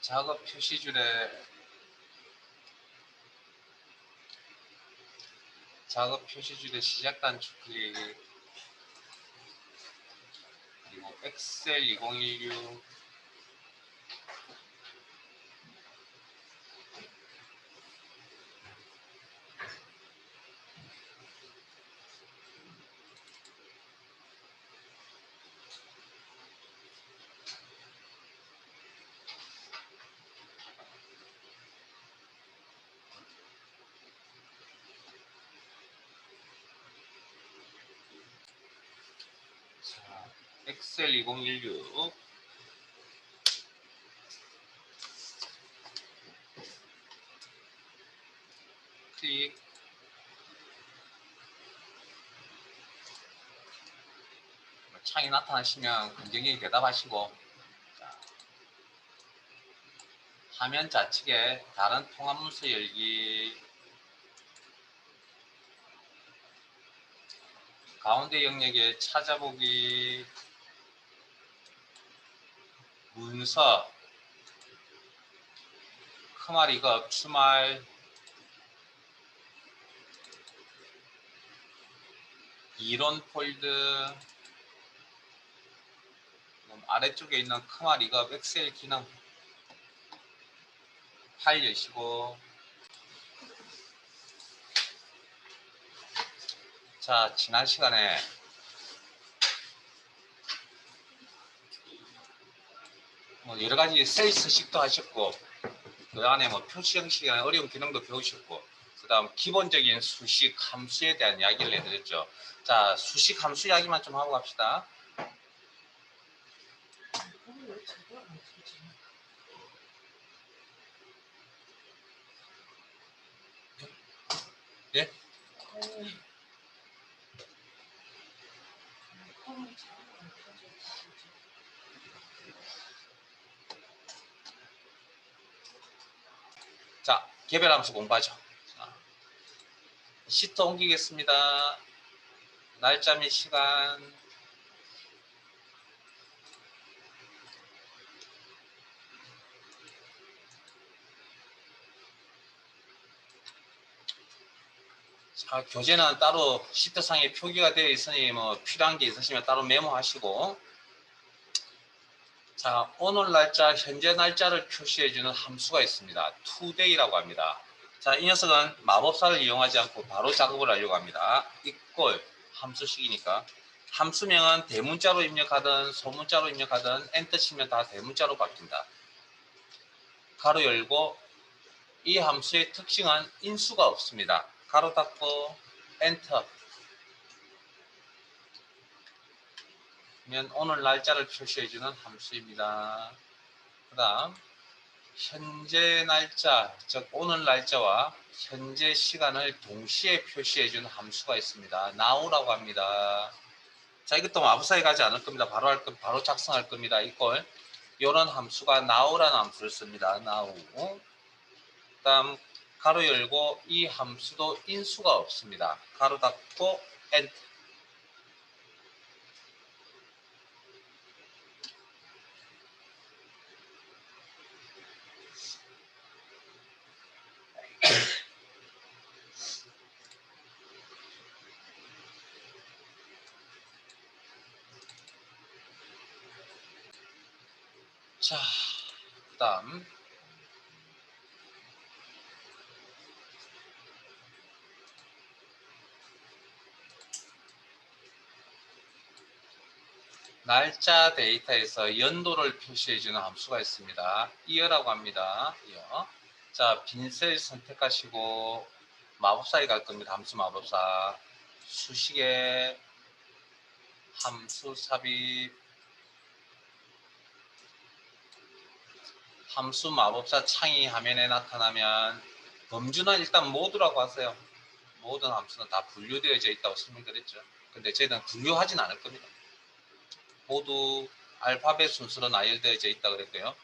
작업 표시줄에 시작 단축 클릭, 그리고 엑셀 2016, 자, 엑셀 2016 클릭, 창이 나타나시면 긍정적인 대답하시고, 자, 화면 좌측에 다른 통합 문서 열기, 가운데 영역에 찾아보기, 문서, 크말 이거 추말, 이론 폴드, 아래쪽에 있는 크말 이거 엑셀 기능 파일 여시고, 자, 지난 시간에 뭐 여러 가지 셀스식도 하셨고, 그 안에 뭐 표시 형식이나 어려운 기능도 배우셨고, 그 다음 기본적인 수식 함수에 대한 이야기를 해드렸죠. 자, 수식 함수 이야기만 좀 하고 갑시다. 예? 자, 개별함수 공부하죠. 자, 시트 옮기겠습니다. 날짜 및 시간. 자, 교재는 따로 시트상에 표기가 되어 있으니 뭐 필요한 게 있으시면 따로 메모하시고, 자, 오늘 날짜, 현재 날짜를 표시해주는 함수가 있습니다. today라고 합니다. 자, 이 녀석은 마법사를 이용하지 않고 바로 작업을 하려고 합니다. equal 함수식이니까. 함수명은 대문자로 입력하든 소문자로 입력하든 엔터 치면 다 대문자로 바뀐다. 가로 열고, 이 함수의 특징은 인수가 없습니다. 가로 닫고 엔터 면 오늘 날짜를 표시해주는 함수입니다. 그 다음 현재 날짜, 즉 오늘 날짜와 현재 시간을 동시에 표시해주는 함수가 있습니다. now라고 합니다. 자, 이것도 마법사에 가지 않을 겁니다. 바로 작성할 겁니다. 이걸 이런 함수가 now라는 함수를 씁니다. now. 그 다음 가로 열고, 이 함수도 인수가 없습니다. 가로 닫고 엔터. 자, 그 다음 날짜 데이터에서 연도를 표시해주는 함수가 있습니다. year라고 합니다. year. 자, 빈 셀 선택하시고 마법사에 갈 겁니다. 함수 마법사. 수식에 함수 삽입, 함수 마법사 창이 화면에 나타나면 범주는 일단 모두라고 하세요. 모든 함수는 다 분류되어져 있다고 설명드렸죠. 근데 저희는 분류하진 않을 겁니다. 모두 알파벳 순서로 나열되어져 있다 그랬고요.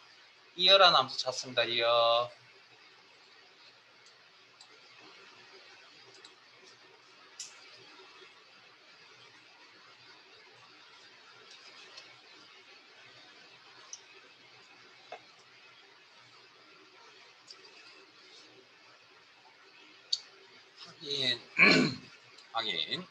year라는 함수 찾습니다. year. 확인.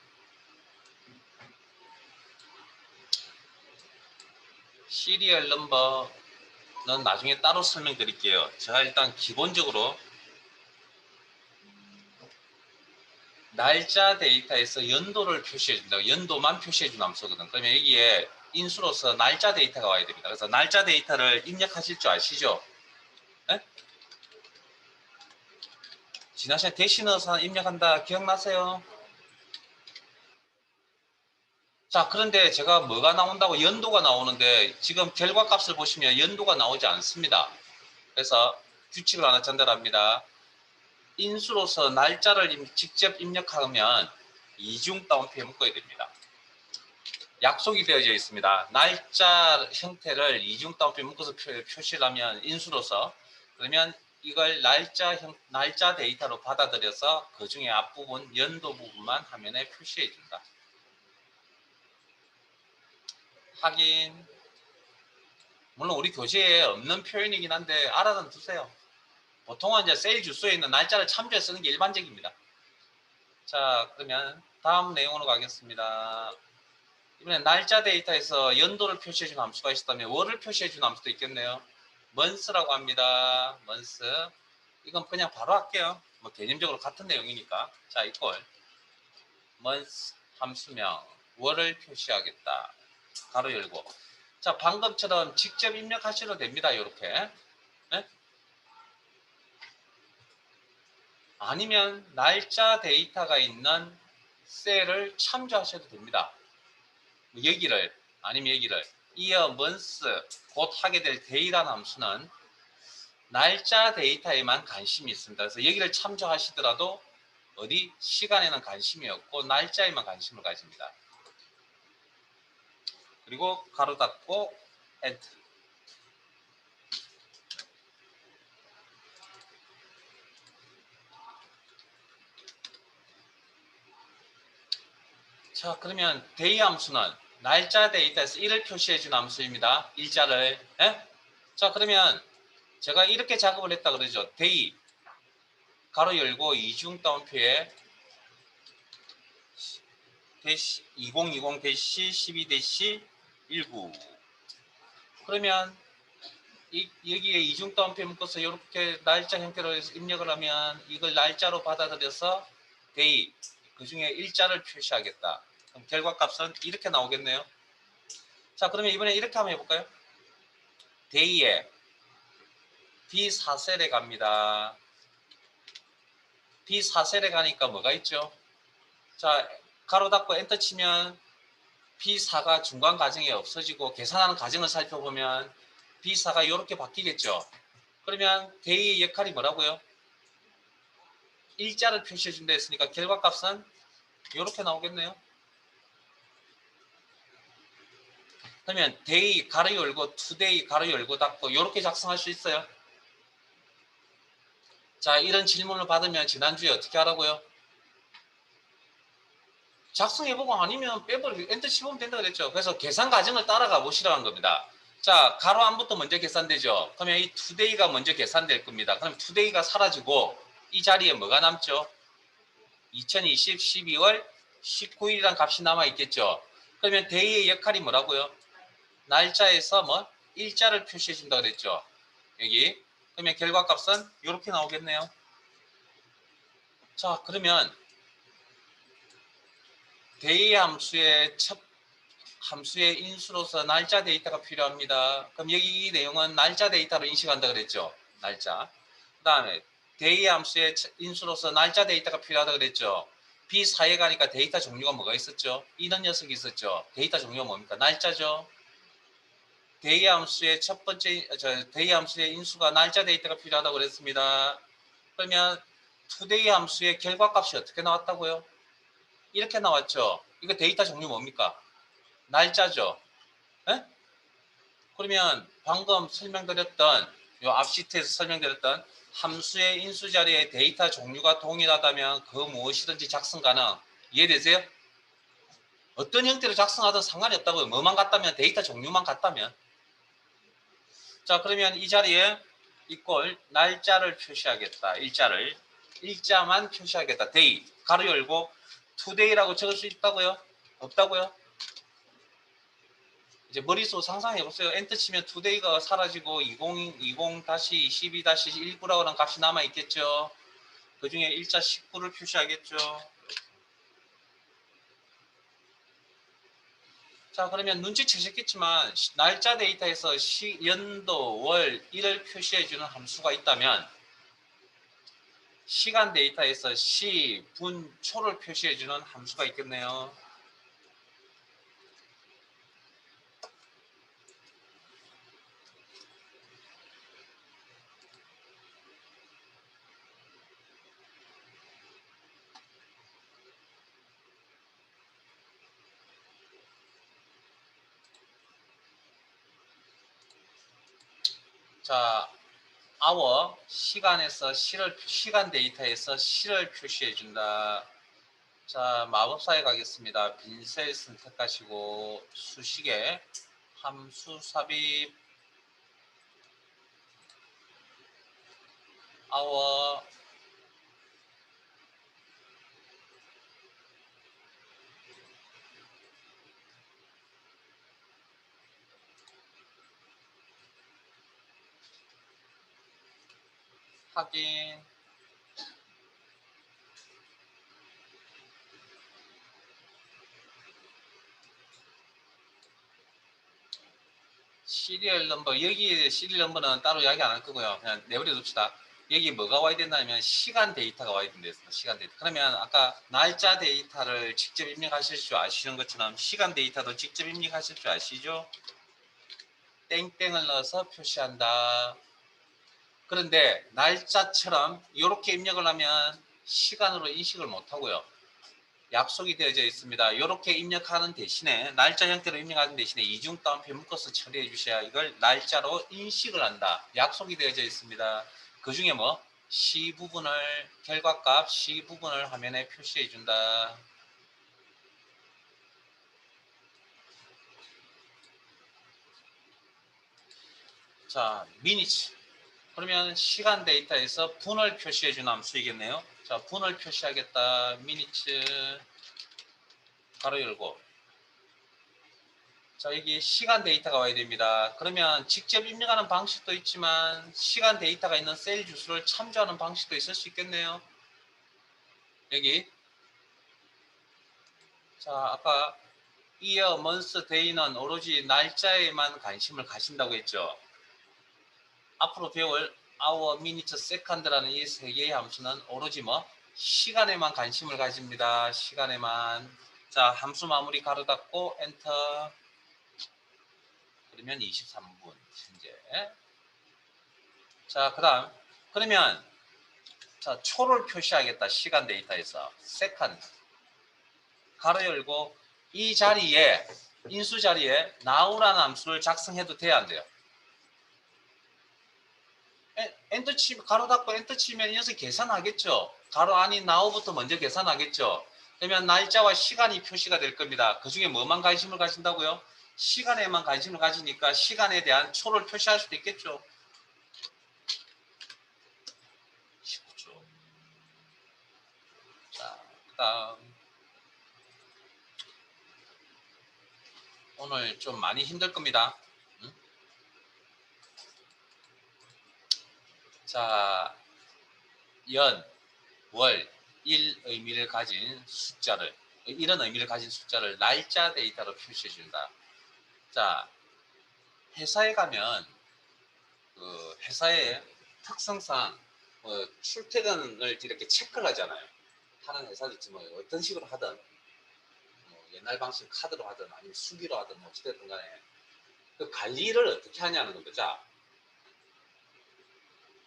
시리얼 넘버는 나중에 따로 설명드릴게요. 제가 일단 기본적으로 날짜 데이터에서 연도를 표시해준다. 연도만 표시해준 함수거든. 그러면 여기에 인수로서 날짜 데이터가 와야 됩니다. 그래서 날짜 데이터를 입력하실 줄 아시죠? 네? 지난 시간에 대신 넣어서 입력한다 기억나세요? 자, 그런데 제가 뭐가 나온다고 연도가 나오는데 지금 결과값을 보시면 연도가 나오지 않습니다. 그래서 규칙을 하나 전달합니다. 인수로서 날짜를 직접 입력하면 이중 따옴표에 묶어야 됩니다. 약속이 되어져 있습니다. 날짜 형태를 이중 따옴표에 묶어서 표시를 하면 인수로서, 그러면 이걸 날짜 데이터로 받아들여서 그 중에 앞부분 연도 부분만 화면에 표시해 준다. 확인. 물론 우리 교재에 없는 표현이긴 한데 알아는 두세요. 보통은 이제 세일 주소에 있는 날짜를 참조해 쓰는 게 일반적입니다. 자, 그러면 다음 내용으로 가겠습니다. 이번엔 날짜 데이터에서 연도를 표시해 준 함수가 있었다면 월을 표시해 준 함수도 있겠네요. month라고 합니다. month. 이건 그냥 바로 할게요. 뭐 개념적으로 같은 내용이니까. 자, 이걸 month 함수명 월을 표시하겠다. 가로 열고. 자, 방금처럼 직접 입력하셔도 됩니다. 이렇게. 네? 아니면 날짜 데이터가 있는 셀을 참조하셔도 됩니다. 여기를 아니면 여기를 year, month 곧 하게 될 day라는 함수는 날짜 데이터에만 관심이 있습니다. 그래서 여기를 참조하시더라도 어디 시간에는 관심이 없고 날짜에만 관심을 가집니다. 그리고 가로 닫고 add. 자, 그러면 day 함수는 날짜 데이터에서 1을 표시해 준 함수입니다. 일자를. 예? 자, 그러면 제가 이렇게 작업을 했다 그러죠. day 가로 열고 이중 따옴표에 대시 2020 대시 12 대시 19. 그러면 여기에 이중 따옴표 묶어서 이렇게 날짜 형태로 입력을 하면 이걸 날짜로 받아들여서 day 그 중에 일자를 표시하겠다. 그럼 결과값은 이렇게 나오겠네요. 자, 그러면 이번에 이렇게 한번 해볼까요? day에 B4셀에 갑니다. B4셀에 가니까 뭐가 있죠? 자, 가로 닫고 엔터 치면 B4가 중간 과정이 없어지고 계산하는 과정을 살펴보면 B4가 이렇게 바뀌겠죠. 그러면 day의 역할이 뭐라고요? 일자를 표시해 준다 했으니까 결과값은 이렇게 나오겠네요. 그러면 day 가로 열고 today 가로 열고 닫고 이렇게 작성할 수 있어요. 자, 이런 질문을 받으면 지난주에 어떻게 하라고요? 작성해보고 아니면 빼버리고 엔터 치면 된다 그랬죠. 그래서 계산 과정을 따라가 보시라는 겁니다. 자, 가로 안부터 먼저 계산되죠. 그러면 이 today가 먼저 계산될 겁니다. 그럼 today가 사라지고 이 자리에 뭐가 남죠? 2020 12월 19일이라는 값이 남아 있겠죠. 그러면 day의 역할이 뭐라고요? 날짜에서 뭐 일자를 표시해 준다 그랬죠. 여기. 그러면 결과값은 이렇게 나오겠네요. 자, 그러면 day 함수의 인수로서 날짜 데이터가 필요합니다. 그럼 여기 이 내용은 날짜 데이터로 인식한다 그랬죠. 날짜. 그 다음에 day 함수의 인수로서 날짜 데이터가 필요하다 그랬죠. B4에 가니까 데이터 종류가 뭐가 있었죠? 이런 녀석이 있었죠. 데이터 종류가 뭡니까? 날짜죠. day 함수의 첫 번째 day 함수의 인수가 날짜 데이터가 필요하다고 그랬습니다. 그러면 today 함수의 결과값이 어떻게 나왔다고요? 이렇게 나왔죠. 이거 데이터 종류 뭡니까? 날짜죠. 에? 그러면 방금 설명드렸던 요 앞시트에서 설명드렸던 함수의 인수 자리에 데이터 종류가 동일하다면 그 무엇이든지 작성 가능. 이해되세요? 어떤 형태로 작성하든 상관이 없다고요. 뭐만 같다면 데이터 종류만 같다면. 자, 그러면 이 자리에 이꼴 날짜를 표시하겠다. 일자를. 일자만 표시하겠다. day 가로 열고 today라고 적을 수 있다고요? 없다고요? 이제 머릿속 상상해 보세요. 엔터 치면 today가 사라지고 2020-22-19라는 값이 남아 있겠죠. 그 중에 일자 19를 표시하겠죠. 자, 그러면 눈치채셨겠지만 날짜 데이터에서 연도, 월, 일을 표시해주는 함수가 있다면 시간 데이터에서 시, 분, 초를 표시해주는 함수가 있겠네요. 자, hour 시간에서 시간 데이터에서 시를 표시해 준다. 자, 마법사에 가겠습니다. 빈셀 선택하시고 수식에 함수 삽입 hour 확인. 시리얼 넘버, 여기 시리얼 넘버는 따로 이야기 안 할 거고요. 그냥 내버려 둡시다. 여기 뭐가 와야 된다면 시간 데이터가 와야 된다. 시간 데이터. 그러면 아까 날짜 데이터를 직접 입력하실 줄 아시는 것처럼 시간 데이터도 직접 입력하실 줄 아시죠? 땡땡을 넣어서 표시한다. 그런데 날짜처럼 이렇게 입력을 하면 시간으로 인식을 못하고요. 약속이 되어져 있습니다. 이렇게 입력하는 대신에 날짜 형태로 입력하는 대신에 이중 따옴표 묶어서 처리해 주셔야 이걸 날짜로 인식을 한다. 약속이 되어져 있습니다. 그 중에 뭐 시 부분을 결과값 시 부분을 화면에 표시해 준다. 자, minutes. 그러면 시간 데이터에서 분을 표시해 주는 함수이겠네요. 자, 분을 표시하겠다. minutes 가로 열고. 자, 여기 시간 데이터가 와야 됩니다. 그러면 직접 입력하는 방식도 있지만 시간 데이터가 있는 셀 주소를 참조하는 방식도 있을 수 있겠네요. 여기 자, 아까 year, month, day는 오로지 날짜에만 관심을 가신다고 했죠. 앞으로 배울 hour, minute, second라는 이 세 개의 함수는 오로지 뭐 시간에만 관심을 가집니다. 시간에만. 자, 함수 마무리 가로 닫고 엔터. 그러면 23분 현재. 자, 그다음 그러면 자, 초를 표시하겠다. 시간 데이터에서 second 가로 열고 이 자리에 인수 자리에 now라는 함수를 작성해도 돼야 안 돼요? 엔터 치면 가로 닫고 엔터 치면 이 녀석 계산하겠죠. 가로 안인 now부터 먼저 계산하겠죠. 그러면 날짜와 시간이 표시가 될 겁니다. 그 중에 뭐만 관심을 가진다고요? 시간에만 관심을 가지니까 시간에 대한 초를 표시할 수도 있겠죠. 19초. 자, 그다음 오늘 좀 많이 힘들 겁니다. 자, 연, 월, 일 의미를 가진 숫자를 이런 의미를 가진 숫자를 날짜 데이터로 표시해 준다. 자, 회사에 가면 그 회사의 특성상 출퇴근을 이렇게 체크를 하잖아요. 하는 회사도 있지만 어떤 식으로 하든 뭐 옛날 방식 카드로 하든 아니면 수기로 하든 어찌됐든 간에 그 관리를 어떻게 하냐는 거죠. 자,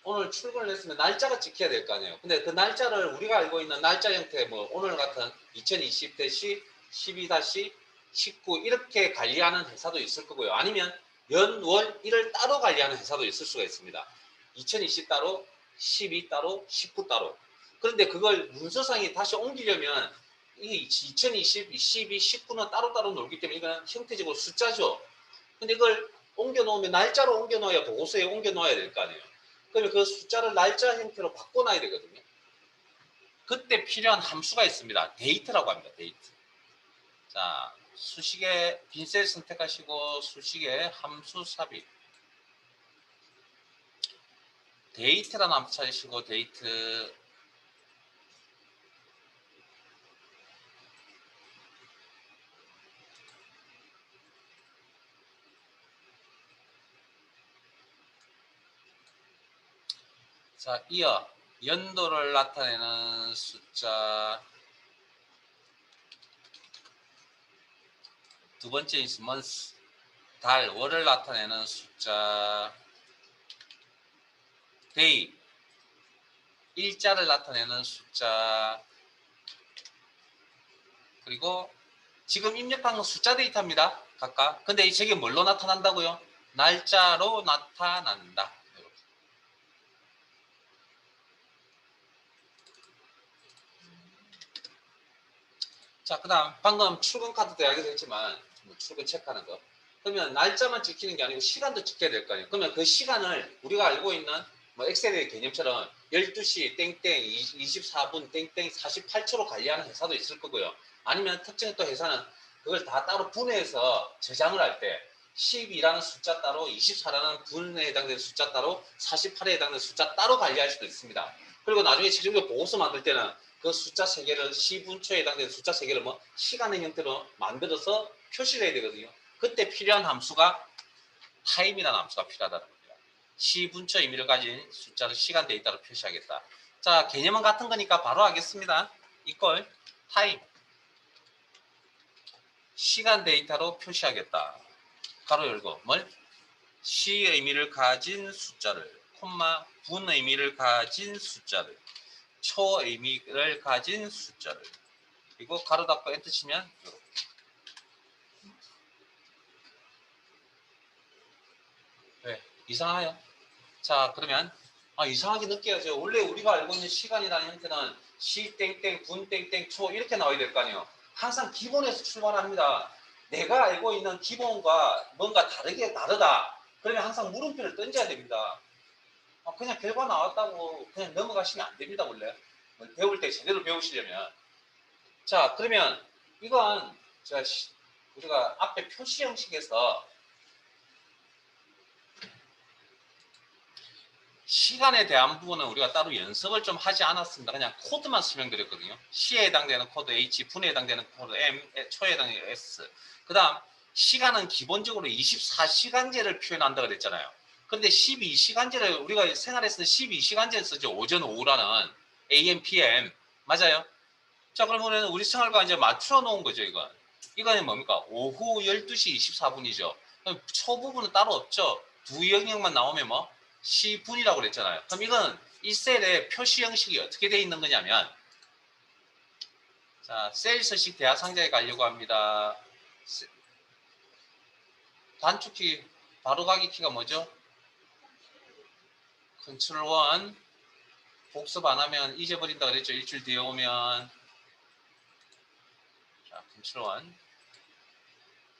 오늘 출근을 했으면 날짜가 찍혀야 될 거 아니에요. 근데 그 날짜를 우리가 알고 있는 날짜 형태 뭐 오늘 같은 2020-12-19 이렇게 관리하는 회사도 있을 거고요. 아니면 연, 월, 일을 따로 관리하는 회사도 있을 수가 있습니다. 2020 따로, 12 따로, 19 따로. 그런데 그걸 문서상에 다시 옮기려면 이 2020, 12, 19는 따로따로 놀기 때문에 이거는 형태적으로 숫자죠. 근데 이걸 옮겨 놓으면 날짜로 옮겨 놓아야 보고서에 옮겨 놓아야 될 거 아니에요. 그러면 그 숫자를 날짜 형태로 바꿔놔야 되거든요. 그때 필요한 함수가 있습니다. 데이트라고 합니다. 데이트. 자, 수식의 빈셀 선택하시고 수식의 함수 삽입. 데이트라는 함수 찾으시고 데이트. 자, 이어 연도를 나타내는 숫자. 두 번째 is month. 달, 월을 나타내는 숫자. day, 일자를 나타내는 숫자. 그리고 지금 입력한 건 숫자 데이터입니다. 각각. 근데 저게 뭘로 나타난다고요? 날짜로 나타난다. 자, 그 다음 방금 출근 카드도 이야기도 했지만 출근 체크하는 거. 그러면 날짜만 지키는 게 아니고 시간도 지켜야 될 거 아니에요. 그러면 그 시간을 우리가 알고 있는 뭐 엑셀의 개념처럼 12시 땡땡 24분 땡땡 48초로 관리하는 회사도 있을 거고요. 아니면 특정 또 회사는 그걸 다 따로 분해해서 저장을 할 때 12라는 숫자 따로 24라는 분에 해당되는 숫자 따로 48에 해당되는 숫자 따로 관리할 수도 있습니다. 그리고 나중에 최종적 보고서 만들 때는 그 숫자 3개를 시분초에 해당되는 숫자 3개를 뭐 시간의 형태로 만들어서 표시를 해야 되거든요. 그때 필요한 함수가 타임이라는 함수가 필요하다는 겁니다. 시분초 의미를 가진 숫자를 시간 데이터로 표시하겠다. 자, 개념은 같은 거니까 바로 하겠습니다. 이걸 타임 시간 데이터로 표시하겠다. 가로 열고 뭘? 시 의미를 가진 숫자를 콤마 분 의미를 가진 숫자를 초 의미를 가진 숫자를 그리고 가로 닫고 엔터 치면 이렇게. 네, 이상하요? 자, 그러면 이상하게 느껴야죠. 원래 우리가 알고 있는 시간이라는 형태는 시 땡땡 분 땡땡 초 이렇게 나와야 될 거 아니에요. 항상 기본에서 출발합니다. 내가 알고 있는 기본과 뭔가 다르다. 그러면 항상 물음표를 던져야 됩니다. 그냥 결과 나왔다고 그냥 넘어가시면 안 됩니다. 원래 배울 때 제대로 배우시려면. 자, 그러면 이건 우리가 앞에 표시 형식에서 시간에 대한 부분은 우리가 따로 연습을 좀 하지 않았습니다. 그냥 코드만 설명드렸거든요. 시에 해당되는 코드 H, 분에 해당되는 코드 M, 초에 해당되는 S. 그 다음 시간은 기본적으로 24시간제를 표현한다고 그랬잖아요. 그런데 12시간제를 우리가 생활에서는 12시간제를 쓰죠. 오전, 오후라는 AM, PM. 맞아요? 자, 그러면 우리 생활과 이제 맞춰 놓은 거죠, 이건. 이거는 뭡니까? 오후 12시 24분이죠. 초 부분은 따로 없죠. 두 영역만 나오면 뭐? 시분이라고 그랬잖아요. 그럼 이건 이 셀의 표시 형식이 어떻게 되어 있는 거냐면, 자, 셀 서식 대하 상자에 가려고 합니다. 단축키, 바로 가기 키가 뭐죠? 컨트롤 1. 복습 안 하면 잊어버린다 그랬죠. 일주일 뒤에 오면. 자, 컨트롤 1.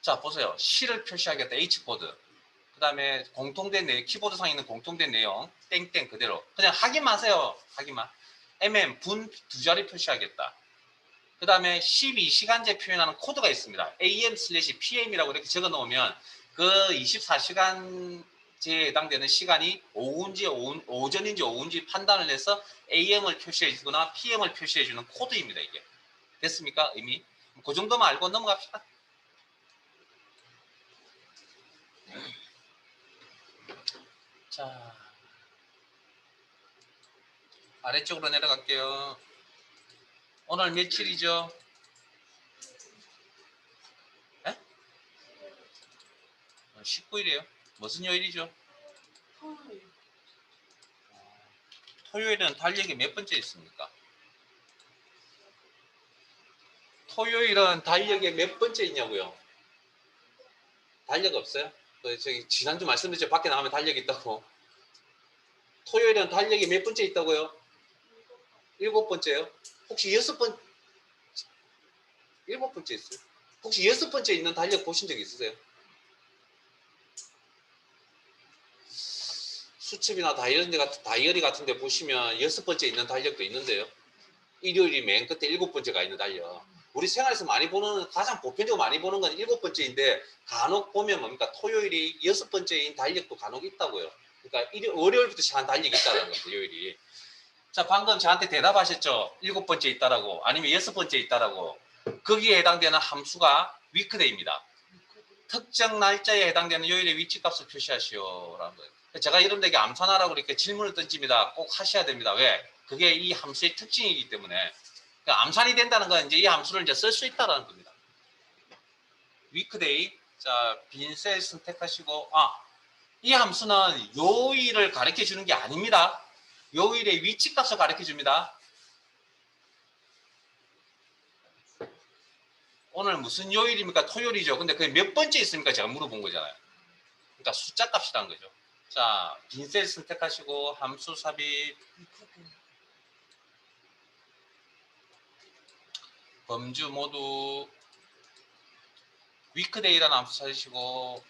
자, 보세요. 시를 표시하겠다. H코드. 그 다음에 공통된 내용, 키보드상에 있는 공통된 내용, 땡땡 그대로. 그냥 확인만 하세요. 확인만. MM, 분 두 자리 표시하겠다. 그 다음에 12시간제 표현하는 코드가 있습니다. AM/PM이라고 이렇게 적어 놓으면 그 24시간제에 해당되는 시간이 오후인지 오전인지 오후인지 판단을 해서 AM을 표시해 주거나 PM을 표시해 주는 코드입니다. 이게. 됐습니까? 의미? 그 정도만 알고 넘어갑시다. 자, 아래쪽으로 내려갈게요. 오늘 며칠이죠? 에? 19일이에요. 무슨 요일이죠? 토요일은 달력이 몇 번째 있습니까? 토요일은 달력에 몇 번째 있냐고요? 달력 없어요? 저기 지난주 말씀드렸죠. 밖에 나가면 달력이 있다고. 토요일은 달력이 몇 번째 있다고요? 7번째요? 혹시 6번, 7번째 있어요? 혹시 6번째 있는 달력 보신 적 있으세요? 수첩이나 다이어리 같은 데 보시면 6번째 있는 달력도 있는데요. 일요일이 맨 끝에 7번째가 있는 달력. 우리 생활에서 많이 보는, 가장 보편적으로 많이 보는 건 7번째인데 간혹 보면 뭡니까? 토요일이 6번째인 달력도 간혹 있다고요. 그러니까 월요일부터 시작한 달력이 있다는 겁니다. 요일이. 자, 방금 저한테 대답하셨죠? 7번째 있다라고, 아니면 6번째 있다라고. 거기에 해당되는 함수가 위크데이입니다. 특정 날짜에 해당되는 요일의 위치값을 표시하시오라는 거예요. 제가 여러분들에게 암산하라고 이렇게 질문을 던집니다. 꼭 하셔야 됩니다. 왜? 그게 이 함수의 특징이기 때문에. 그러니까 암산이 된다는 건 이제 이 함수를 이제 쓸 수 있다는 겁니다. 위크데이. 자, 빈 셀 선택하시고, 이 함수는 요일을 가르쳐 주는 게 아닙니다. 요일의 위치값을 가르쳐 줍니다. 오늘 무슨 요일입니까? 토요일이죠. 근데 그게 몇 번째 있습니까? 제가 물어본 거잖아요. 그러니까 숫자 값이라는 거죠. 자, 빈셀 선택하시고 함수 삽입, 범주 모두 위크데이라는 함수 찾으시고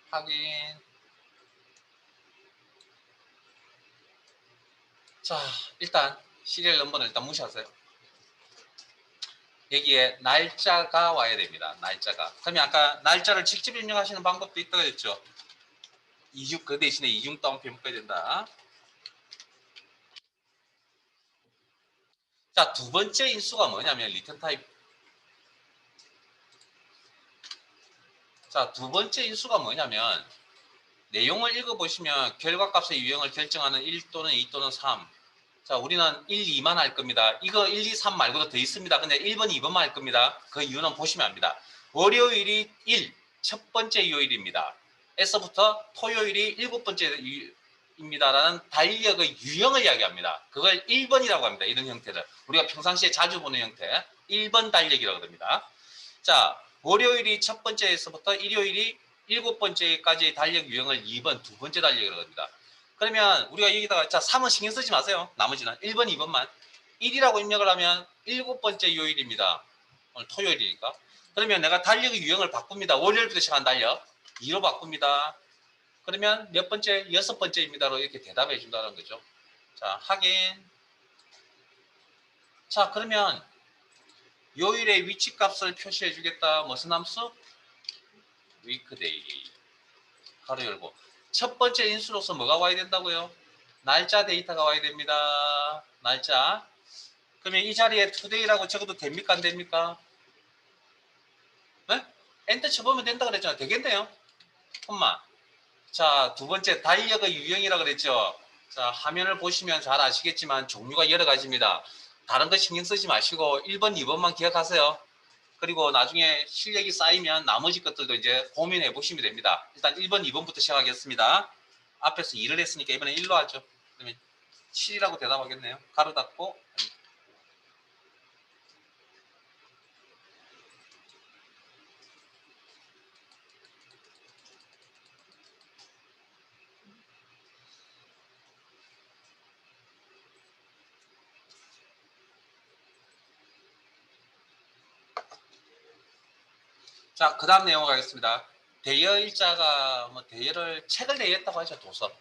확인. 자, 일단 시리얼 넘버는 일단 무시하세요. 여기에 날짜가 와야 됩니다. 날짜가. 그러면 아까 날짜를 직접 입력하시는 방법도 있다고 했죠. 그 대신에 이중 따옴표 묶어야 된다. 자, 두 번째 인수가 뭐냐면 리턴 타입. 자, 두 번째 인수가 뭐냐면 내용을 읽어보시면 결과값의 유형을 결정하는 1 또는 2 또는 3. 자, 우리는 1, 2만 할 겁니다. 이거 1, 2, 3 말고도 더 있습니다. 근데 1번, 2번만 할 겁니다. 그 이유는 보시면 압니다. 월요일이 1, 첫 번째 요일입니다. 에서부터 토요일이 7번째입니다. 라는 달력의 유형을 이야기합니다. 그걸 1번이라고 합니다. 이런 형태를. 우리가 평상시에 자주 보는 형태. 1번 달력이라고 합니다. 자, 월요일이 첫 번째에서부터 일요일이 7번째까지의 달력 유형을 2번, 두 번째 달력이라고 합니다. 그러면 우리가 여기다가 자 3은 신경 쓰지 마세요. 나머지는 1번, 2번만. 1이라고 입력을 하면 7번째 요일입니다. 오늘 토요일이니까. 그러면 내가 달력의 유형을 바꿉니다. 월요일부터 시작한 달력 2로 바꿉니다. 그러면 몇 번째? 6번째입니다로 이렇게 대답해 준다는 거죠. 자, 확인. 자, 그러면 요일의 위치값을 표시해 주겠다. 무슨 함수? 위크데이. 가로 열고. 첫 번째 인수로서 뭐가 와야 된다고요? 날짜 데이터가 와야 됩니다. 날짜. 그러면 이 자리에 today라고 적어도 됩니까? 안 됩니까? 네? 엔터 쳐보면 된다 그랬잖아요. 되겠네요. 콤마. 자, 두 번째 달력의 유형이라 그랬죠. 자, 화면을 보시면 잘 아시겠지만 종류가 여러 가지입니다. 다른 거 신경 쓰지 마시고 1번, 2번만 기억하세요. 그리고 나중에 실력이 쌓이면 나머지 것들도 이제 고민해 보시면 됩니다. 일단 1번, 2번부터 시작하겠습니다. 앞에서 2를 했으니까 이번엔 1로 하죠. 그러면 7이라고 대답하겠네요. 가로 닫고. 자, 그 다음 내용 가겠습니다. 대여 일자가 뭐 대여를 책을 대여했다고 하죠. 도서.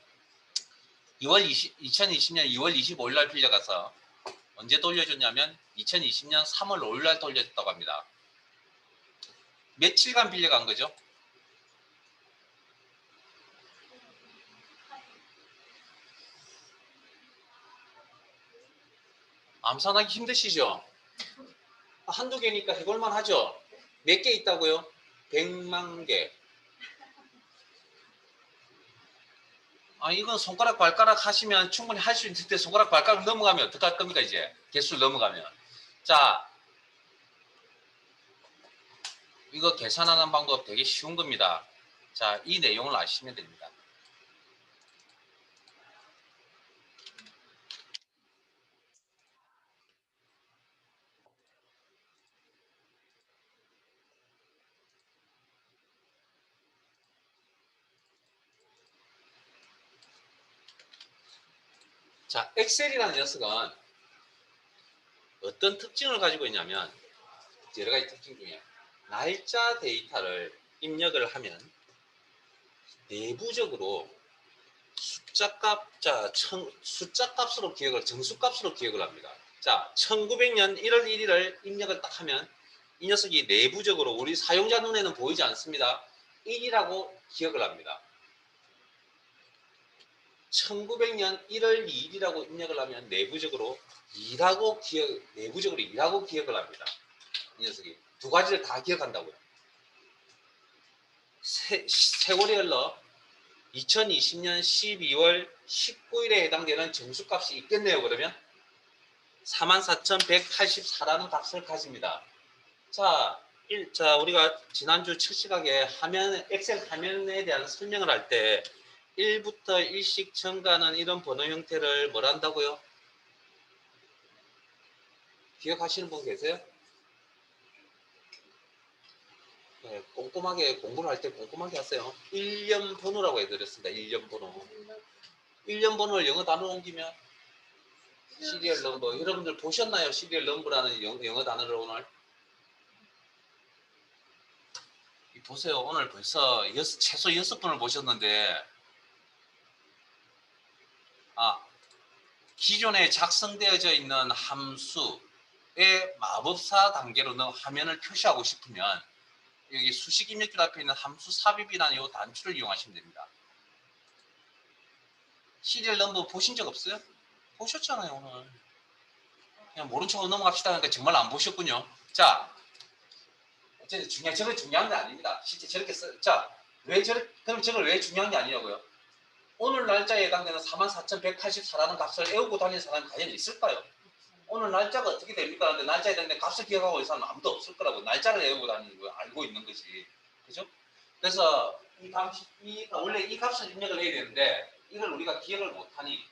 2020년 2월 25일 날 빌려가서 언제 돌려줬냐면 2020년 3월 5일 날 돌려줬다고 합니다. 며칠간 빌려간 거죠? 암산하기 힘드시죠? 한두 개니까 해볼만 하죠? 몇 개 있다고요? 100만 개. 이건 손가락 발가락 하시면 충분히 할 수 있는데 손가락 발가락 넘어가면 어떡할 겁니까 이제? 개수를 넘어가면. 자, 이거 계산하는 방법 되게 쉬운 겁니다. 자, 이 내용을 아시면 됩니다. 자, 엑셀이라는 녀석은 어떤 특징을 가지고 있냐면 여러 가지 특징 중에 날짜 데이터를 입력을 하면 내부적으로 숫자 값으로 정수 값으로 기억을 합니다. 자, 1900년 1월 1일을 입력을 딱 하면 이 녀석이 내부적으로 우리 사용자 눈에는 보이지 않습니다. 1이라고 기억을 합니다. 1900년 1월 2일이라고 입력을 하면 내부적으로 2라고 기억을 합니다. 이 녀석이 두 가지를 다 기억한다고요. 세월이 흘러 2020년 12월 19일에 해당되는 정수값이 있겠네요. 그러면 44,184라는 값을 가집니다. 자, 우리가 지난주 첫 시각에 엑셀 화면에 대한 설명을 할 때 1부터 일씩 첨가하는 이런 번호 형태를 뭘 한다고요? 기억하시는 분 계세요? 네, 꼼꼼하게 공부를 할 때 꼼꼼하게 하세요. 1년 번호라고 해드렸습니다. 1년 번호. 1년 번호를 영어 단어로 옮기면 시리얼 넘버. 여러분들 보셨나요? 시리얼 넘버라는 영어 단어를 오늘? 보세요. 오늘 벌써 최소 6번을 보셨는데 기존에 작성되어져 있는 함수의 마법사 단계로 화면을 표시하고 싶으면 여기 수식 입력줄 앞에 있는 함수 삽입이라는 이 단추를 이용하시면 됩니다. 시리얼 넘버 보신 적 없어요? 보셨잖아요, 오늘. 그냥 모른 척으로 넘어갑시다 하니까 정말 안 보셨군요. 자, 어쨌든 저건 중요한 게 아닙니다. 실제 저렇게 그럼 저걸 왜 중요한 게 아니냐고요? 오늘 날짜에 해당되는 44,184라는 값을 외우고 다니는 사람이 과연 있을까요? 오늘 날짜가 어떻게 됩니까? 근데 날짜에 해당되는 값을 기억하고 있는 사람은 아무도 없을 거라고. 날짜를 외우고 다니는 거 알고 있는 거지. 그죠? 그래서 원래 이 값을 입력을 해야 되는데 이걸 우리가 기억을 못하니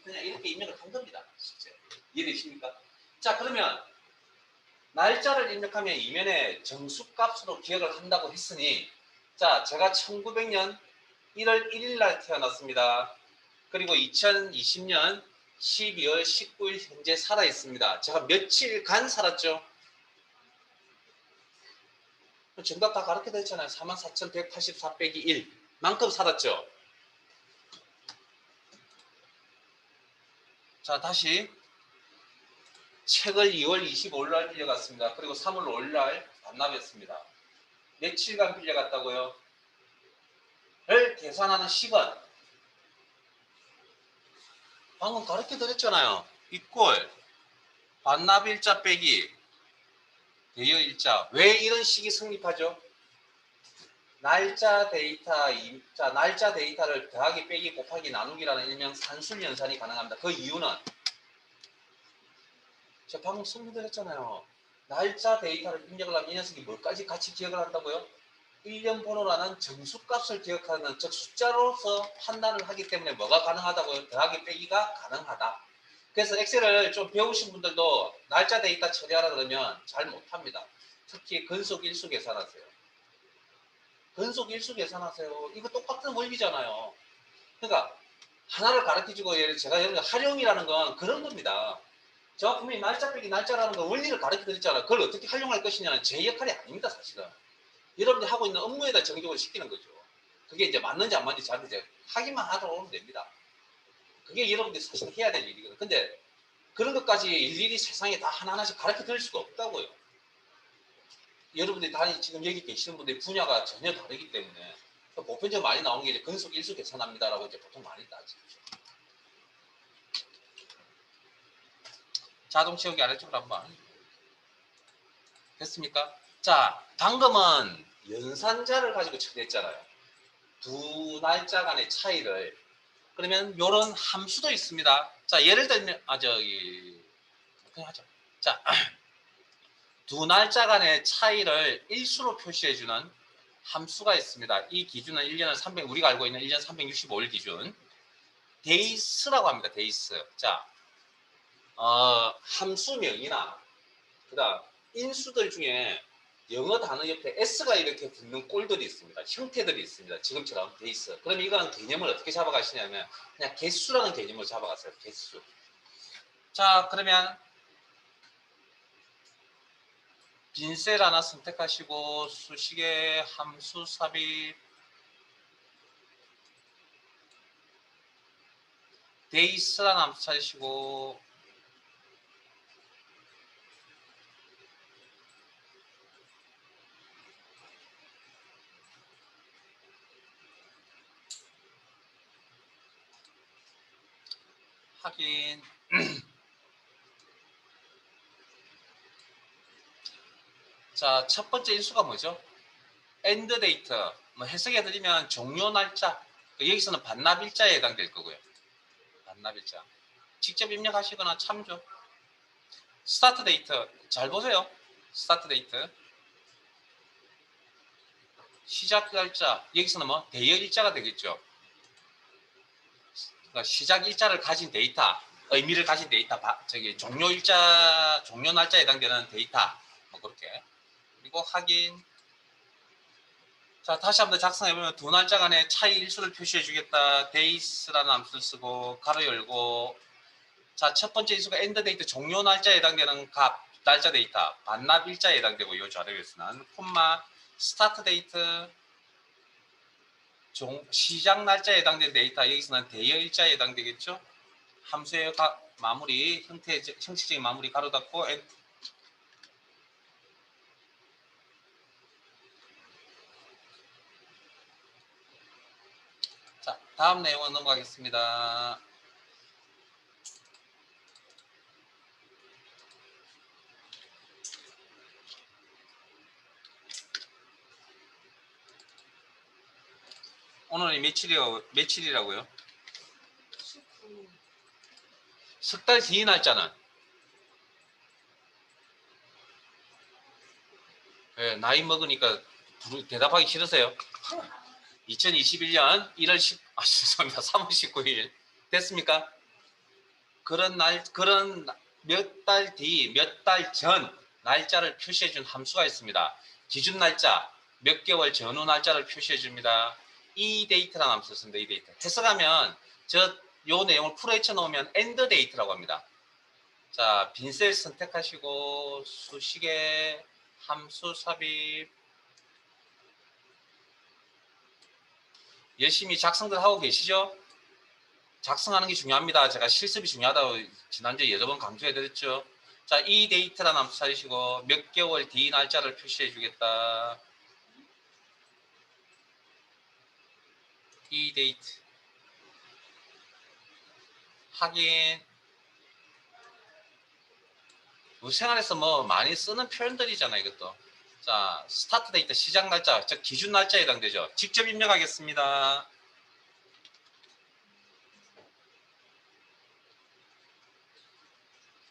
그냥 이렇게 입력을 한 겁니다. 실제. 이해되십니까? 자, 그러면 날짜를 입력하면 이면에 정수값으로 기억을 한다고 했으니 자, 제가 1900년 1월 1일 날 태어났습니다. 그리고 2020년 12월 19일 현재 살아 있습니다. 제가 며칠간 살았죠? 정답 다 가르쳐 드렸잖아요. 44,184 빼기 1 만큼 살았죠? 자, 다시 책을 2월 25일 날 빌려갔습니다. 그리고 3월 5일 날 반납했습니다. 며칠간 빌려갔다고요? 를 계산하는 시간 방금 가르쳐 드렸잖아요. 이꼴 반납일자 빼기 대여일자. 왜 이런 식이 성립하죠? 날짜 데이터를 더하기 빼기 곱하기 나누기라는 일명 산술연산이 가능합니다. 그 이유는 제가 방금 설명드렸잖아요. 날짜 데이터를 입력을 하면 이 녀석이 뭘까지 같이 기억을 한다고요? 1년 번호라는 정수값을 기억하는, 즉 숫자로서 판단을 하기 때문에 뭐가 가능하다고요? 더하기 빼기가 가능하다. 그래서 엑셀을 좀 배우신 분들도 날짜 데이터 처리하라 그러면 잘 못합니다. 특히 근속 일수 계산하세요. 근속 일수 계산하세요. 이거 똑같은 원리잖아요. 그러니까 하나를 가르쳐주고 제가 여러분 활용이라는 건 그런 겁니다. 제가 분명히 날짜 빼기 날짜라는 건 원리를 가르쳐 드렸잖아요. 그걸 어떻게 활용할 것이냐는 제 역할이 아닙니다, 사실은. 여러분들이 하고 있는 업무에다 적용을 시키는 거죠. 그게 이제 맞는지 안 맞는지 저한테 이제 확인만 하도록 하면 됩니다. 그게 여러분들이 사실 해야 될 일이거든요. 근데 그런 것까지 일일이 세상에 다 하나하나씩 가르쳐 드릴 수가 없다고요. 여러분들이 지금 여기 계시는 분들의 분야가 전혀 다르기 때문에 보편적으로 많이 나오는 게 이제 근속 일수 계산합니다라고 이제 보통 많이 따지죠. 자동 채우기 아래쪽으로 한번 됐습니까? 자, 방금은 연산자를 가지고 처리했잖아요. 두 날짜 간의 차이를. 그러면 이런 함수도 있습니다. 자, 예를 들면 그냥 하죠. 자, 두 날짜 간의 차이를 일수로 표시해주는 함수가 있습니다. 이 기준은 1년을 우리가 알고 있는 1년 365일 기준. 데이스라고 합니다. 데이스. 자, 함수명이나 그다음 인수들 중에 영어 단어 옆에 S가 이렇게 붙는 꼴들이 있습니다. 형태들이 있습니다. 지금처럼 데이스. 그럼 이거는 개념을 어떻게 잡아가시냐면 그냥 개수라는 개념으로 잡아가세요. 개수. 자, 그러면 빈셀 하나 선택하시고 수식의 함수 삽입 데이스라는 함수 찾으시고 확인. 자, 첫 번째 인수가 뭐죠? end date. 뭐 해석해드리면 종료 날짜. 여기서는 반납일자에 해당될 거고요. 반납일자. 직접 입력하시거나 참조. 스타트 데이트. 잘 보세요. 스타트 데이트. 시작 날짜. 여기서는 뭐 대여 일자가 되겠죠. 그러니까 시작 일자를 가진 데이터, 의미를 가진 데이터, 저기 종료 일자, 종료 날짜에 해당되는 데이터. 뭐 그렇게. 그리고 확인. 자, 다시 한번 작성해보면 두 날짜 간의 차이 일수를 표시해 주겠다. days라는 함수를 쓰고 가로 열고. 자, 첫 번째 인수가 end date 종료 날짜에 해당되는 값, 날짜 데이터, 반납 일자에 해당되고 이 자료에서는 콤마 start date 시작 날짜에 해당되는 데이터, 여기서는 대여 일자에 해당되겠죠. 함수의 마무리, 형식적인 마무리 가로 닫고 자, 다음 내용으로 넘어가겠습니다. 오늘이 며칠이라고요? 석 달 뒤 날짜는 네, 나이 먹으니까 대답하기 싫으세요? 2021년 1월 10, 죄송합니다. 3월 19일 됐습니까? 그런 몇 달 뒤, 몇 달 전 날짜를 표시해 준 함수가 있습니다. 기준 날짜, 몇 개월 전후 날짜를 표시해 줍니다. 이 데이트라는 함수 씁니다. 이 데이트. 해석하면 요 내용을 풀어헤쳐 놓으면 end date라고 합니다. 자, 빈셀 선택하시고 수식에 함수 삽입 열심히 작성들 하고 계시죠? 작성하는 게 중요합니다. 제가 실습이 중요하다고 지난주에 여러 번 강조해드렸죠. 자, 이 데이트라는 함수 찾으시고 몇 개월 뒤 날짜를 표시해 주겠다. 이 데이트 확인. 우리 생활에서 뭐 많이 쓰는 표현들이잖아요. 이것도. 자, 스타트 데이트 시작 날짜, 즉 기준 날짜에 해당되죠. 직접 입력하겠습니다.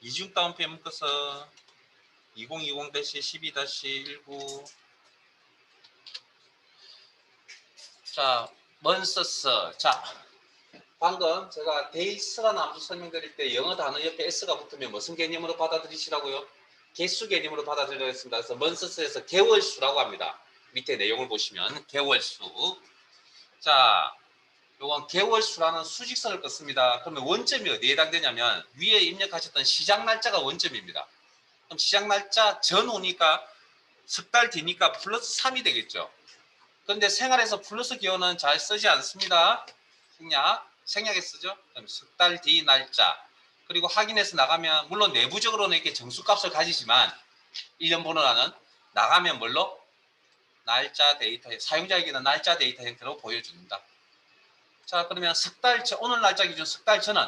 이중 다운표에 묶어서 2020-12-19 자, months. 자, 방금 제가 days라는 함수 설명드릴 때 영어 단어 옆에 s가 붙으면 무슨 개념으로 받아들이시라고요? 개수 개념으로 받아들이려고 했습니다. 그래서 months에서 개월수라고 합니다. 밑에 내용을 보시면 개월수. 자, 요건 개월수라는 수직선을 긋습니다. 그러면 원점이 어디에 해당되냐면 위에 입력하셨던 시작 날짜가 원점입니다. 그럼 시작 날짜 전후니까 석 달 뒤니까 플러스 3이 되겠죠. 그런데 생활에서 플러스 기호는 잘 쓰지 않습니다. 생략에 쓰죠. 그럼 석 달 뒤 날짜. 그리고 확인해서 나가면 물론 내부적으로는 이렇게 정수값을 가지지만 1년 번호라는 나가면 뭘로? 날짜 데이터, 사용자에게는 날짜 데이터 형태로 보여줍니다. 자, 그러면 석 달 전, 오늘 날짜 기준 석 달 전은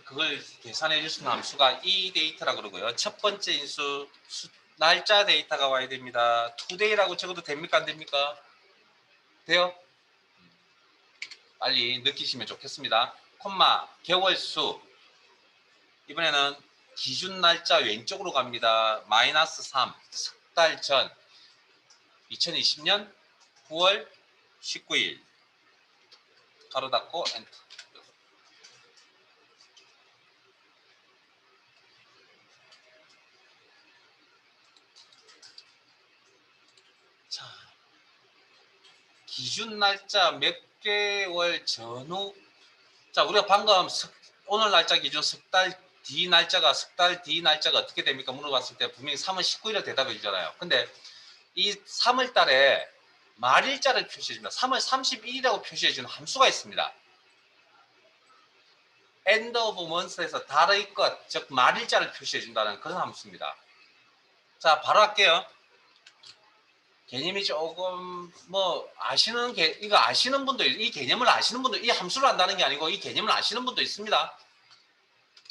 그걸 계산해 줄 수 있는 함수가 이 데이터라고 그러고요. 첫 번째 인수 날짜 데이터가 와야 됩니다. today라고 적어도 됩니까? 안 됩니까? 돼요? 빨리 느끼시면 좋겠습니다. 콤마 개월수 이번에는 기준 날짜 왼쪽으로 갑니다. 마이너스 3 석 달 전 2020년 9월 19일 가로 닫고 엔터. 자, 기준 날짜 몇 개월 전후. 자, 우리가 방금 오늘 날짜 기준 석 달 뒤 날짜가 어떻게 됩니까? 물어봤을 때 분명히 3월 19일에 대답해 주잖아요. 근데 이 3월 달에 말일자를 표시해줍니다. 3월 31일이라고 표시해주는 함수가 있습니다. end of month에서 달의 끝, 즉 말일자를 표시해준다는 그런 함수입니다. 자, 바로 할게요. 개념이 조금 뭐 이거 아시는 분도, 이 개념을 아시는 분도, 이 함수를 안다는 게 아니고 이 개념을 아시는 분도 있습니다.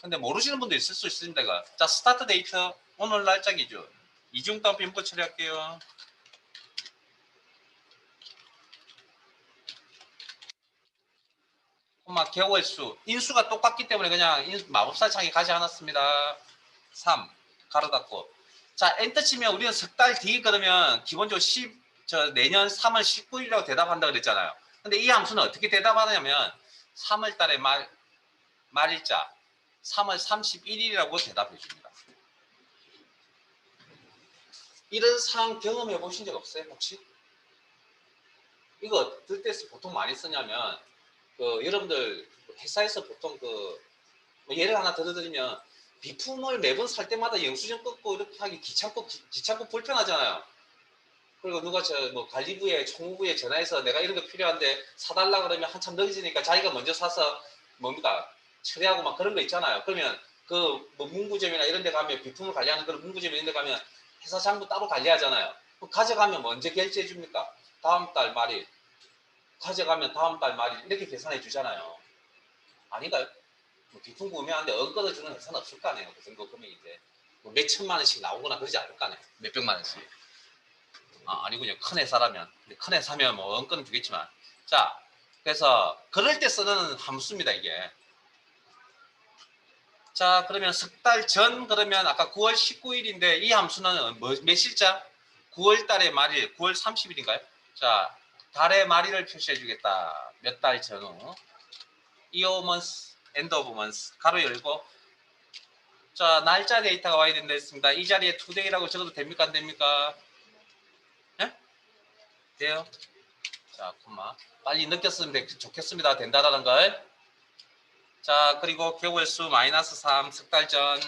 근데 모르시는 분도 있을 수 있습니다. 이거. 자, 스타트 데이트 오늘 날짜 기준 이중다운 빈부 처리할게요. 개월수 인수가 똑같기 때문에 그냥 마법사 창에 가지 않았습니다. 3 가로 닫고. 자, 엔터 치면 우리는 석 달 뒤 그러면 기본적으로 내년 3월 19일이라고 대답한다 그랬잖아요. 근데 이 함수는 어떻게 대답하냐면 3월 달에 말일자 3월 31일이라고 대답해 줍니다. 이런 상황 경험해 보신 적 없어요, 혹시? 이거 어떨 때 보통 많이 쓰냐면 여러분들 회사에서 보통 뭐 예를 하나 들어드리면 비품을 매번 살 때마다 영수증 끊고 이렇게 하기 귀찮고 불편하잖아요. 그리고 누가 뭐 관리부에 총무부에 전화해서 내가 이런 거 필요한데 사달라 그러면 한참 늦어지니까 자기가 먼저 사서 뭡니까 처리하고 막 그런 거 있잖아요. 그러면 뭐 문구점이나 이런 데 가면 비품을 관리하는 그런 문구점 이런 데 가면 회사 장부 따로 관리하잖아요. 가져가면 언제 결제해 줍니까? 다음 달 말일. 가져가면 다음 달 말일 이렇게 계산해 주잖아요. 아닌가요? 뭐 비품 구매하는데 엉거져 주는 회사는 없을 거 아니에요. 그 정도 금액인데 뭐 몇 천만 원씩 나오거나 그러지 않을 거 아니에요. 몇백만 원씩. 아니군요. 큰 회사라면. 큰 회사면 뭐 엉거는 주겠지만. 자, 그래서 그럴 때 쓰는 함수입니다, 이게. 자, 그러면 석 달 전 그러면 아까 9월 19일인데 이 함수는 몇 실자? 9월 달의 말일, 9월 30일인가요? 자, 달의 말일을 표시해 주겠다. 몇 달 전후. 이어먼스, 엔더오브먼스 가로 열고. 자, 날짜 데이터가 와야 된다 했습니다. 이 자리에 투데이라고 적어도 됩니까? 안 됩니까? 네? 돼요? 자, 콤마. 빨리 느꼈으면 좋겠습니다. 된다라는 걸. 자, 그리고 개월수 마이너스 3, 석 달 전.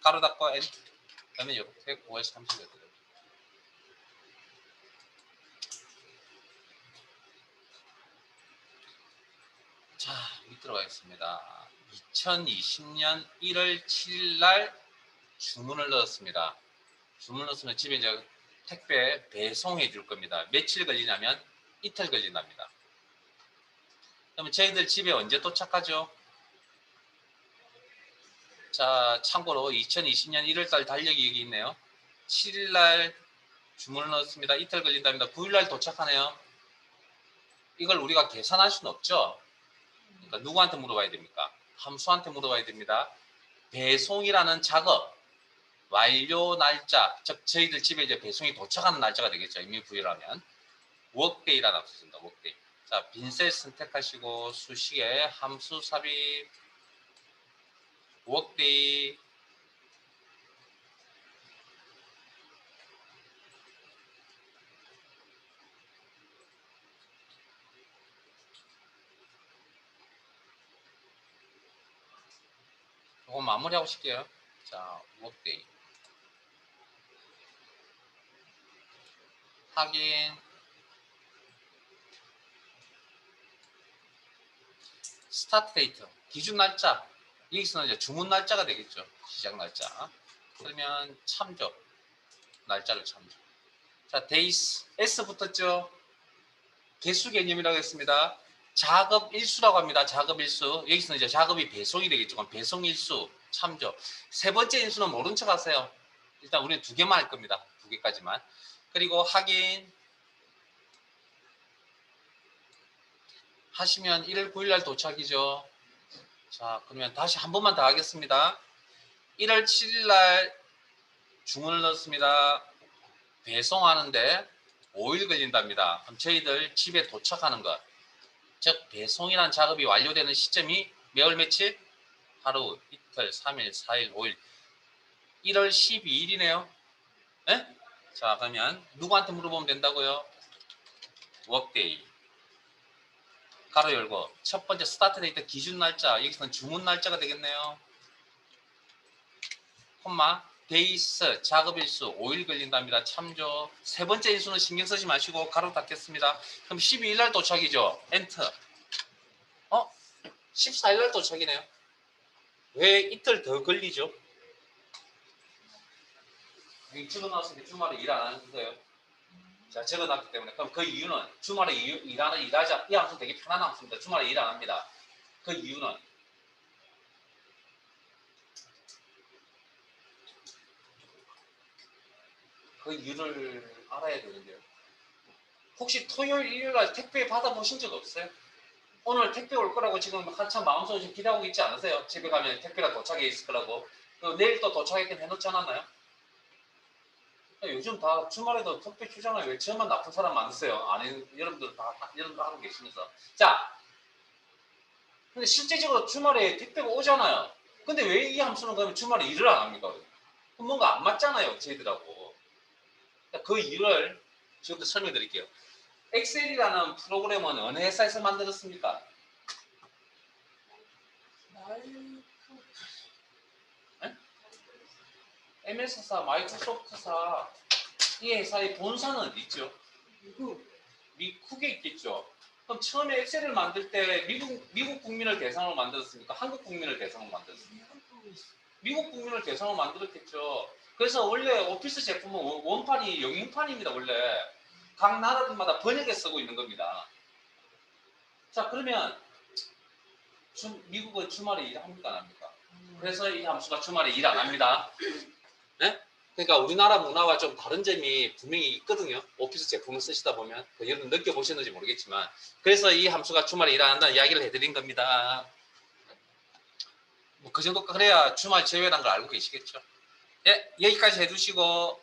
가로 닫고, 그러면 이렇게 9월 30일. 자, 밑으로 가겠습니다. 2020년 1월 7일 날 주문을 넣었습니다. 주문을 넣었으면 집에 이제 택배 배송해 줄 겁니다. 며칠 걸리냐면 이틀 걸린답니다. 그러면 저희들 집에 언제 도착하죠? 자, 참고로 2020년 1월달 달력이 여기 있네요. 7일날 주문을 넣었습니다. 이틀 걸린답니다. 9일날 도착하네요. 이걸 우리가 계산할 수는 없죠. 그러니까 누구한테 물어봐야 됩니까? 함수한테 물어봐야 됩니다. 배송이라는 작업 완료 날짜, 즉 저희들 집에 이제 배송이 도착하는 날짜가 되겠죠. 이미 부여하면 워크데이라는 함수 씁니다. 워크데이. 자, 빈셀 선택하시고 수식에 함수 삽입 워크데이. 이거 마무리하고 싶게요. 자, 워크데이 확인. 스타트 데이트 기준 날짜, 여기서는 이제 주문 날짜가 되겠죠. 시작 날짜. 그러면 참조 날짜를 참조. 자, 데이스 S 붙었죠. 개수 개념이라고 했습니다. 작업 일수라고 합니다. 작업 일수. 여기서는 이제 작업이 배송이 되겠죠. 그럼 배송 일수 참조. 세 번째 인수는 모른 척 하세요. 일단 우리는 두 개만 할 겁니다. 두 개까지만. 그리고 확인 하시면 1월 9일 날 도착이죠. 자, 그러면 다시 한 번만 더 하겠습니다. 1월 7일 날 주문을 넣습니다. 배송하는데 5일 걸린답니다. 그럼 저희들 집에 도착하는 것, 즉 배송이라는 작업이 완료되는 시점이 매월 며칠? 하루, 이틀, 3일, 4일, 5일. 1월 12일이네요. 네? 자, 그러면 누구한테 물어보면 된다고요? 워크데이. 가로 열고 첫 번째 스타트 데이트 기준 날짜, 여기서는 주문 날짜가 되겠네요. 콤마 데이스 작업일수 5일 걸린답니다. 참조. 세 번째 일수는 신경 쓰지 마시고 가로 닫겠습니다. 그럼 12일 날 도착이죠. 엔터. 14일 날 도착이네요. 왜 이틀 더 걸리죠? 적어놨으니까 주말에 일 안 하는 거예요. 자, 적어놨기 때문에. 그럼 그 이유는 주말에 일하지, 이 함수 되게 편한 함수입니다. 주말에 일 안 합니다. 그 이유는 그 이유를 알아야 되는데요. 혹시 토요일, 일요일 날 택배 받아보신 적 없어요? 오늘 택배 올 거라고 지금 한참 마음속에 지금 기대하고 있지 않으세요? 집에 가면 택배가 도착해 있을 거라고. 내일 또 도착했긴 해놓지 않았나요? 요즘 다 주말에도 택배 주잖아요. 왜 저만 나쁜 사람 많으세요? 아니, 여러분들 여러분들 하고 계시면서. 자, 근데 실제적으로 주말에 택배가 오잖아요. 근데 왜 이 함수는 그러면 주말에 일을 안 합니까? 뭔가 안 맞잖아요, 저희들하고. 그 이유를 지금부터 설명드릴게요. 엑셀이라는 프로그램은 어느 회사에서 만들었습니까? MS사, 마이크로소프트사, 이 회사의 본사는 어디 있죠? 미국에 있겠죠. 그럼 처음에 엑셀을 만들 때 미국 국민을 대상으로 만들었습니까? 한국 국민을 대상으로 만들었습니까? 미국 국민을 대상으로 만들었겠죠. 그래서 원래 오피스 제품은 원판이 영문판입니다. 원래 각 나라들마다 번역해 쓰고 있는 겁니다. 자, 그러면 미국은 주말에 일합니까? 안 합니까? 그래서 이 함수가 주말에 일 안 합니다. 네? 그러니까 우리나라 문화와 좀 다른 점이 분명히 있거든요. 오피스 제품을 쓰시다 보면 여러분 느껴보셨는지 모르겠지만, 그래서 이 함수가 주말에 일 안 한다는 이야기를 해드린 겁니다. 뭐 그 정도 그래야 주말 제외라는 걸 알고 계시겠죠. 네, 여기까지 해두시고